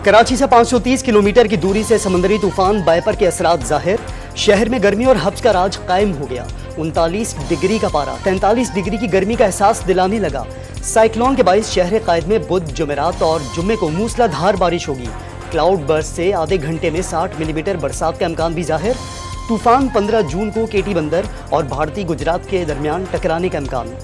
कराची से 530 किलोमीटर की दूरी से समुद्री तूफान बायपर के असरात जाहिर। शहर में गर्मी और हब्स का राज कायम हो गया। 39 डिग्री का पारा 43 डिग्री की गर्मी का एहसास दिलाने लगा। साइक्लोन के बाइस शहर कायद में बुध, जुमेरात और जुम्मे को मूसलाधार बारिश होगी। क्लाउड बर्स्ट से आधे घंटे में 60 मिलीमीटर बरसात का इम्कान भी जाहिर। तूफान 15 जून को केटी बंदर और भारतीय गुजरात के दरमियान टकराने का इम्कान।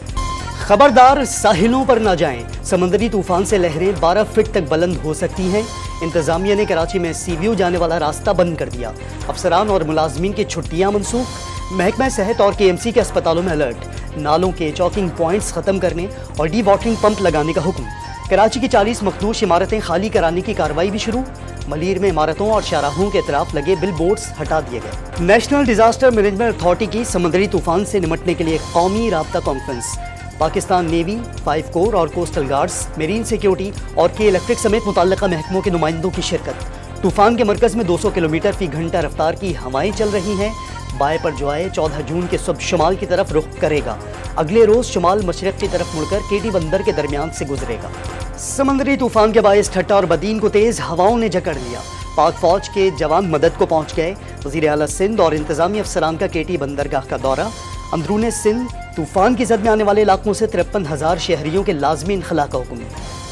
खबरदार, साहिलों पर ना जाएं। समुद्री तूफान से लहरें 12 फीट तक बुलंद हो सकती हैं। इंतजामिया ने कराची में सी व्यू जाने वाला रास्ता बंद कर दिया। अफसरान और मुलाजमीन की छुट्टियां मनसूख। महकमा सेहत और KMC के अस्पतालों में अलर्ट। नालों के चौकिंग पॉइंट्स खत्म करने और डी वाटरिंग पंप लगाने का हुक्म। कराची की 40 मखदूश इमारतें खाली कराने की कार्रवाई भी शुरू। मलीर में इमारतों और शाहराहों के इतराफ लगे बिल बोर्ड्स हटा दिए गए। नेशनल डिजास्टर मैनेजमेंट अथॉरिटी की समुद्री तूफान से निपटने के लिए कौमी राब्ता कॉन्फ्रेंस। पाकिस्तान नेवी, 5 कोर और कोस्टल गार्ड्स, मेरीन सिक्योरिटी और के इलेक्ट्रिक समेत मुतल्लिका महकमों के नुमाइंदों की शिरकत। तूफान के मरकज में 200 किलोमीटर फी घंटा रफ्तार की हवाएं चल रही हैं। बायपर जो आए 14 जून के सुबह शुमाल की तरफ रुख करेगा। अगले रोज शुमाल मशरक की तरफ मुड़कर केटी बंदर के दरमियान से गुजरेगा। समुद्री तूफान के बायस ठट्टा और बदीन को तेज हवाओं ने जकड़ लिया। पाक फौज के जवान मदद को पहुंच गए। वज़ीर आला सिंध और इंतजामी अफसरान का केटी बंदरगाह का दौरा। अंदरूने सिंध तूफान की जद में आने वाले इलाकों से 53,000 शहरियों के लाजमी इनखला का हुक्म।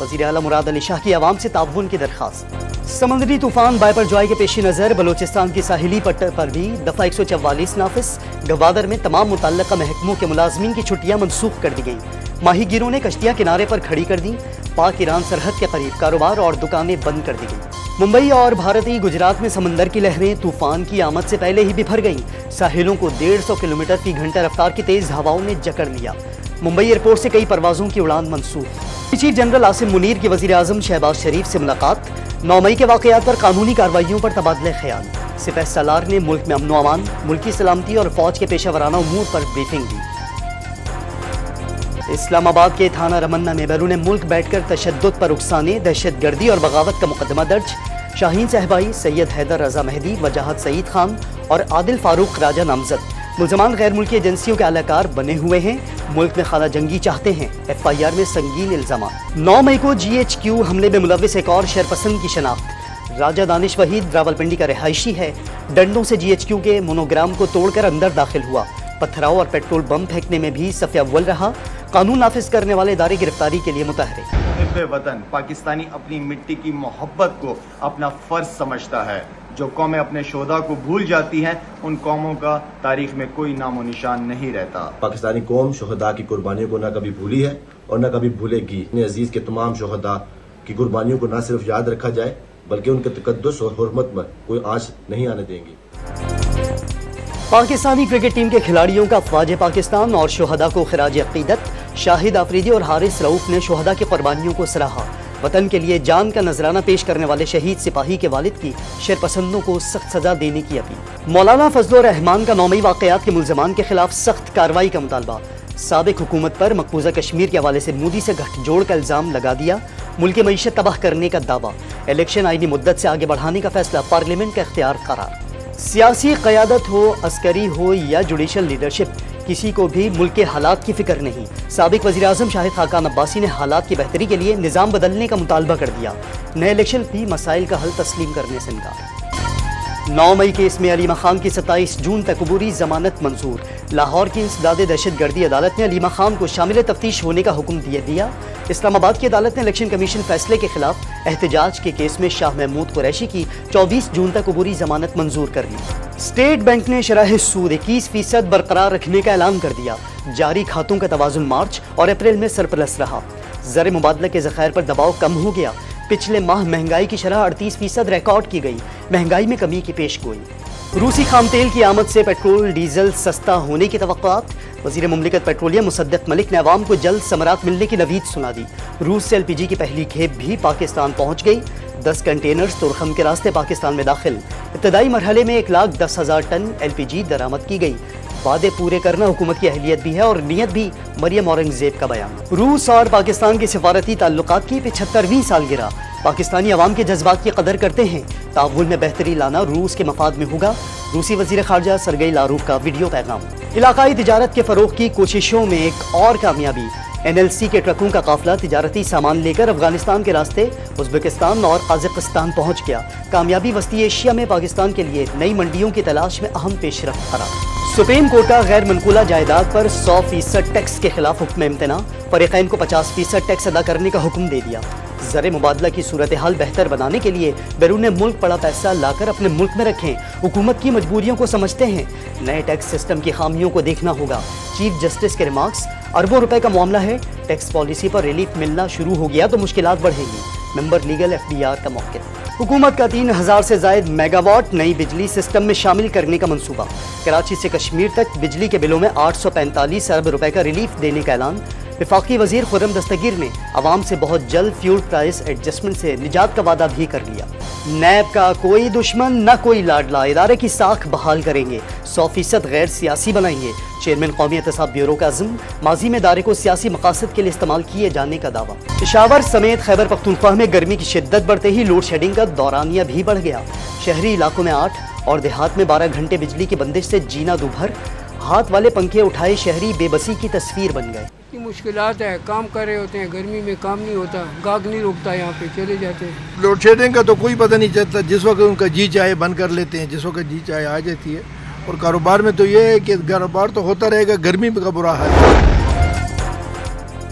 वज़ीर आला मुराद अली शाह की आवाम से ताउन की दरखास्त। समुद्री तूफान बायपर जॉय के पेश नज़र बलोचिस्तान की साहिली पट्टी पर भी दफ़ा 144 नाफिस। गवादर में तमाम मुतल्लिका महकमों के मुलाजमीन की छुट्टियां मनसूख कर दी गईं। माहीगीरों ने कश्तियां किनारे पर खड़ी कर दी। पाक ईरान सरहद के करीब कारोबार और दुकानें बंद कर दी गईं। मुंबई और भारतीय गुजरात में समंदर की लहरें तूफान की आमद से पहले ही बिफर गईं। साहिलों को 150 किलोमीटर फी घंटा रफ्तार की तेज हवाओं ने जकड़ लिया। मुंबई एयरपोर्ट से कई परवाजों की उड़ान मनसूख। चीफ जनरल आसिम मुनीर की वज़ीर आज़म शहबाज शरीफ से मुलाकात। 9 मई के वाक़यात पर कानूनी कार्रवाइयों पर तबादले ख्याल। सिपह सलार ने मुल्क में अमन अमान, मुल्की सलामती और फौज के पेशावराना उमूर पर ब्रीफिंग दी। इस्लामाबाद के थाना रमन्ना में बैरून मुल्क बैठकर तशद्दुद पर उकसाने, दहशतगर्दी और बगावत का मुकदमा दर्ज। शाहीन सहबाई, सैयद हैदर रजा मेहदी, वजाहत सईद खान और आदिल फारूक राजा नामजद। मुल्ज़मान गैर मुल्की एजेंसियों के अहलकार बने हुए हैं। मुल्क में खाना जंगी चाहते हैं। FIR में संगीन इल्जाम। 9 मई को GHQ हमले में मुलविस एक और शरपसंद की शनाख्त। राजा दानिश वहीद रावलपिंडी का रिहायशी है। डंडों से GHQ के मोनोग्राम को तोड़कर अंदर दाखिल हुआ। पत्थराव और पेट्रोल बम फेंकने में भी सफ़े अव्वल रहा। कानून नाफिज करने वाले इदारे गिरफ्तारी के लिए मुतहरिक। वतन पाकिस्तानी अपनी मिट्टी की मोहब्बत को अपना फर्ज समझता है। जो कौमें अपने शोधा को भूल जाती हैं, उन कौमों का तारीख में कोई नामो निशान नहीं रहता। पाकिस्तानी कौम शोहदा की कुर्बानियों को न कभी भूली है और न कभी भूलेगी। अपने अजीज के तमाम शोहदा की कुर्बानियों को न सिर्फ याद रखा जाए, बल्कि उनके तकद्दुस और हुर्मत में कोई आंच नहीं आने देंगी। पाकिस्तानी क्रिकेट टीम के खिलाड़ियों का अफवाज पाकिस्तान और शोहदा को खिराज अकीदत। शाहिद आफरीदी और हारिस रऊफ ने शोहदा की कुर्बानियों को सराहा। वतन के लिए जान का नजराना पेश करने वाले शहीद सिपाही के वालिद की शरपसंदों को सख्त सजा देने की अपील। मौलाना फजलुर रहमान का 9 मई वाक़यात के मुल्ज़मान के खिलाफ सख्त कार्रवाई का मुतालबा। साबिक हुकूमत पर मकबूजा कश्मीर के हवाले से मोदी से गठजोड़ का इल्ज़ाम लगा दिया। मुल्क की मईशत तबाह करने का दावा। इलेक्शन आईनी मुद्दत से आगे बढ़ाने का फैसला पार्लियामेंट का इख्तियार करार। सियासी क़यादत हो, अस्करी हो या जुडिशल लीडरशिप, किसी को भी मुल्क के हालात की फिक्र नहीं। साबिक वज़ीर आज़म शाहिद खाकान अब्बासी ने हालात की बेहतरी के लिए निज़ाम बदलने का मुतालबा कर दिया। नए इलेक्शन भी मसाइल का हल तस्लीम करने से इनकार। 9 मई केस में अलीमा खान की 27 जून तक अबूरी जमानत मंजूर। लाहौर की इंसदाद दहशतगर्दी अदालत ने अलीमा खान को शामिल तफ्तीश होने का हुक्म दिया। इस्लामाबाद की अदालत ने इलेक्शन कमीशन फैसले के खिलाफ एहतजाज के केस में शाह महमूद कुरैशी की 24 जून तक अबूरी जमानत मंजूर कर ली। स्टेट बैंक ने शरह सूद 21% बरकरार रखने का ऐलान कर दिया। जारी खातों का तवाजुन मार्च और अप्रैल में सरप्लस रहा। ज़र मुबादला के ज़खायर पर दबाव कम हो गया। पिछले माह महंगाई की शरह 38% रिकॉर्ड की गई। महंगाई में कमी की पेशगोई। रूसी खाम तेल की आमद से पेट्रोल डीजल सस्ता होने की तवक्कुआत। वज़ीर मुमलिकत पेट्रोलियम मुसद्दिक मलिक ने अवाम को जल्द समरात मिलने की नवीद सुना दी। रूस से LPG की पहली खेप भी पाकिस्तान पहुँच गई। 10 कंटेनर्स तुरखम के रास्ते पाकिस्तान में दाखिल। इब्तदाई मरहले में 1,10,000 टन LPG दरामद की गई। वादे पूरे करना हुकूमत की अहलियत भी है और नीयत भी। मरियम औरंगजेब का बयान। रूस और पाकिस्तान की सिफारती ताल्लुकात की 75वीं सालगिरह। पाकिस्तानी अवाम के जज्बात की कदर करते हैं। ताउन में बेहतरी लाना रूस के मफाद में होगा। रूसी वजीर खारजा सरगई लारूफ का वीडियो पैगाम। इलाकाई तिजारत के फरोग की कोशिशों में एक और कामयाबी। NLC के ट्रकों का काफिला तिजारती सामान लेकर अफगानिस्तान के रास्ते उज्बेकिस्तान और कजाकिस्तान पहुंच गया। कामयाबी वस्ती एशिया में पाकिस्तान के लिए नई मंडियों की तलाश में अहम पेशरफ्त करार। सुप्रीम कोर्ट का गैर मनकूला जायदाद पर 100% टैक्स के खिलाफ हुक्म इम्तना। फरीकैन को 50% टैक्स अदा करने का हुक्म दे दिया। ज़र मुबादला की सूरत हाल बेहतर बनाने के लिए बैरून मुल्क पड़ा पैसा लाकर अपने मुल्क में रखें। हुकूमत की मजबूरियों को समझते हैं। नए टैक्स सिस्टम की खामियों को देखना होगा। चीफ जस्टिस के रिमार्क्स। अरबों रुपए का मामला है। टैक्स पॉलिसी पर रिलीफ मिलना शुरू हो गया तो मुश्किलात बढ़ेगी। मेंबर लीगल FDR का मौक़िफ़। हुकूमत का 3000 से जायद मेगावाट नई बिजली सिस्टम में शामिल करने का मंसूबा। कराची से कश्मीर तक बिजली के बिलों में 845 अरब रुपए का रिलीफ देने का ऐलान। वफाकी वजीर खुर्रम दस्तगीर ने अवाम से बहुत जल्द फ्यूल प्राइस एडजस्टमेंट से निजात का वादा भी कर लिया। नैब का कोई दुश्मन न कोई लाडला। इदारे की साख बहाल करेंगे। 100% गैर सियासी बनाएंगे। चेयरमैन कौमी एहतसाब ब्यूरो का अज़्म। माजी में इदारे को सियासी मकासद के लिए इस्तेमाल किए जाने का दावा। पेशावर समेत खैबर पख्तूनख्वा में गर्मी की शिद्दत बढ़ते ही लोड शेडिंग का दौरानिया भी बढ़ गया। शहरी इलाकों में 8 और देहात में 12 घंटे बिजली की बंदिश से जीना दूभर। हाथ वाले पंखे उठाए शहरी बेबसी की तस्वीर बन गए। इतनी मुश्किलात है, काम कर रहे होते हैं, गर्मी में काम नहीं होता, गाग नहीं रुकता, यहाँ पे चले जाते हैं। लोड शेडिंग का तो कोई पता नहीं चलता। जिस वक्त उनका जी चाहे बंद कर लेते हैं, जिस वक्त जी चाहे आ जाती है। और कारोबार में तो ये है कि कारोबार तो होता रहेगा, गर्मी का बुरा हाल है।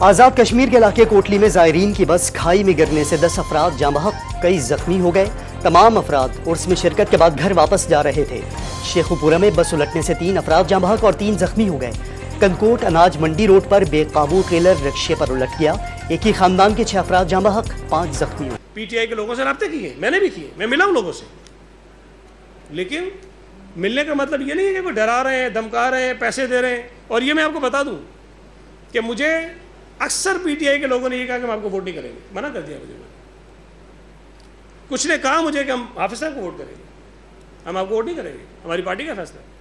आज़ाद कश्मीर के इलाके कोटली में ज़ायरीन की बस खाई में गिरने से 10 अफराद जाँ बहक, कई जख्मी हो गए। तमाम अफराद उर्स में शिरकत के बाद घर वापस जा रहे थे। शेखुपुरा में बस उलटने से 3 अफराद जाँ बहक और 3 जख्मी हो गए। कनकोट अनाज मंडी रोड पर बेकाबू ट्रेलर रिक्शे पर उलट गया। एक ही खानदान के 6 अफराद जाँ बहक, 5 जख्मी हुए। PTI के लोगों से रब्ते किए, मैंने भी किए, मैं मिला हूं लोगों से। लेकिन मिलने का मतलब ये नहीं है कि कोई डरा रहे हैं, धमका रहे हैं, पैसे दे रहे हैं। और ये मैं आपको बता दूं कि मुझे अक्सर PTI के लोगों ने ये कहा कि हम आपको वोट नहीं करेंगे, मना कर दिया मुझे। कुछ ने कहा मुझे कि हम हाफिज साहब को वोट करेंगे, हम आपको वोट नहीं करेंगे, हमारी पार्टी का फैसला है।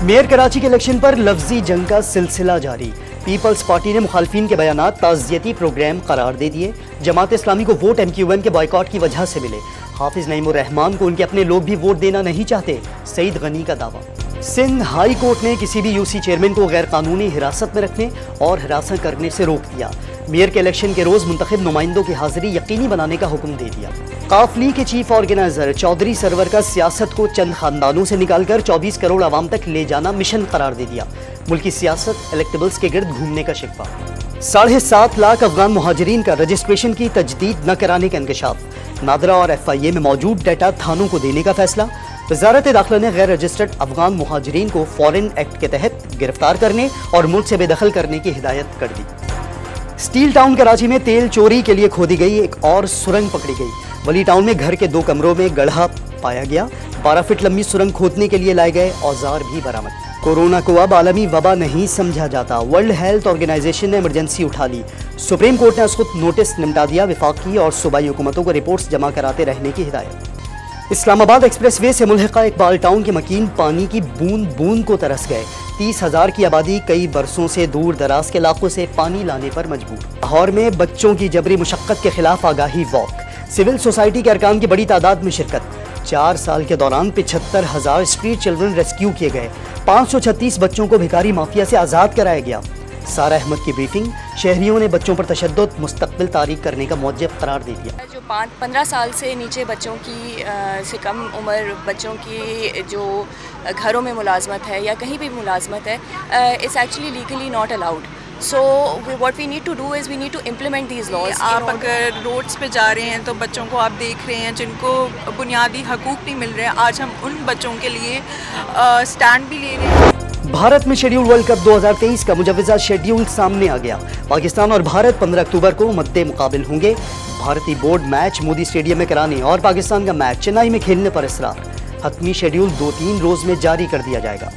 मेयर कराची के इलेक्शन पर लफ्जी जंग का सिलसिला जारी। पीपल्स पार्टी ने मुखालफिन के बयानात ताज़ियती प्रोग्राम करार दे दिए। जमात इस्लामी को वोट MQM के बॉयकॉट की वजह से मिले। हाफिज नईमुर रहमान को उनके अपने लोग भी वोट देना नहीं चाहते। सईद गनी का दावा। सिंध हाई कोर्ट ने किसी भी UC चेयरमैन को गैर कानूनी हिरासत में रखने और हिरासत करने से रोक दिया। मेयर के इलेक्शन के रोज मुंतखब नुमाइंदों की हाजिरी यकीनी बनाने का हुक्म दे दिया। काफली के चीफ ऑर्गेनाइजर चौधरी सरवर का सियासत को चंद खानदानों से निकालकर 24 करोड़ आवाम तक ले जाना मिशन करार दे दिया। मुल्की सियासत इलेक्टेबल्स के गिर्द घूमने का शिकवा। 7.5 लाख अफगान मुहाजिरीन का रजिस्ट्रेशन की तजदीद न कराने का इंकशाफ। नादरा और FIA में मौजूद डाटा थानों को देने का फैसला। वजारत दाखिला ने गैर रजिस्टर्ड अफगान मुहाजिरीन को फॉरेन एक्ट के तहत गिरफ्तार करने और मुल्क से बेदखल करने की हिदायत कर दी। स्टील टाउन कराची में तेल चोरी के लिए खोदी गई एक और सुरंग पकड़ी गई। वली टाउन में घर के 2 कमरों में गड्ढा पाया गया। 12 फीट लंबी सुरंग खोदने के लिए लाए गए औजार भी बरामद। कोरोना को अब आलमी वबा नहीं समझा जाता। वर्ल्ड हेल्थ ऑर्गेनाइजेशन ने इमरजेंसी उठा ली। सुप्रीम कोर्ट ने उसको नोटिस निपटा दिया। वफाकी और सूबाई हुकूमतों को रिपोर्ट्स जमा कराते रहने की हिदायत। इस्लामाबाद एक्सप्रेसवे से मुल्हिका इकबाल टाउन के मकीन पानी की बूंद बूंद को तरस गए। 30,000 की आबादी कई बरसों से दूर दराज के इलाकों से पानी लाने पर मजबूर। लाहौर में बच्चों की जबरी मुशक्कत के खिलाफ आगाही वॉक। सिविल सोसाइटी के अरकान की बड़ी तादाद में शिरकत। 4 साल के दौरान 75,000 स्ट्रीट चिल्ड्रन रेस्क्यू किए गए। 536 बच्चों को भिखारी माफिया से आज़ाद कराया गया। सारा अहमद की ब्रीफिंग। शहरियों ने बच्चों पर तशद्दुद मुस्तकबिल तारीख करने का मौजब करार दे दिया। जो 15 साल से नीचे बच्चों की से कम उम्र बच्चों की जो घरों में मुलाजमत है या कहीं भी मुलाजमत है, it's actually legally not allowed. So what we need to do is we need to implement these laws. आप अगर रोड्स पे जा रहे हैं तो बच्चों को आप देख रहे हैं जिनको बुनियादी हकूक़ नहीं मिल रहे हैं। आज हम उन बच्चों के लिए स्टैंड भी ले रहे हैं। भारत में शेड्यूल वर्ल्ड कप 2023 का मुजव्वज़ा शेड्यूल सामने आ गया। पाकिस्तान और भारत 15 अक्टूबर को मद्दे मुकाबिल होंगे। भारतीय बोर्ड मैच मोदी स्टेडियम में कराने और पाकिस्तान का मैच चेन्नई में खेलने पर इसरार। हतमी शेड्यूल 2-3 रोज में जारी कर दिया जाएगा।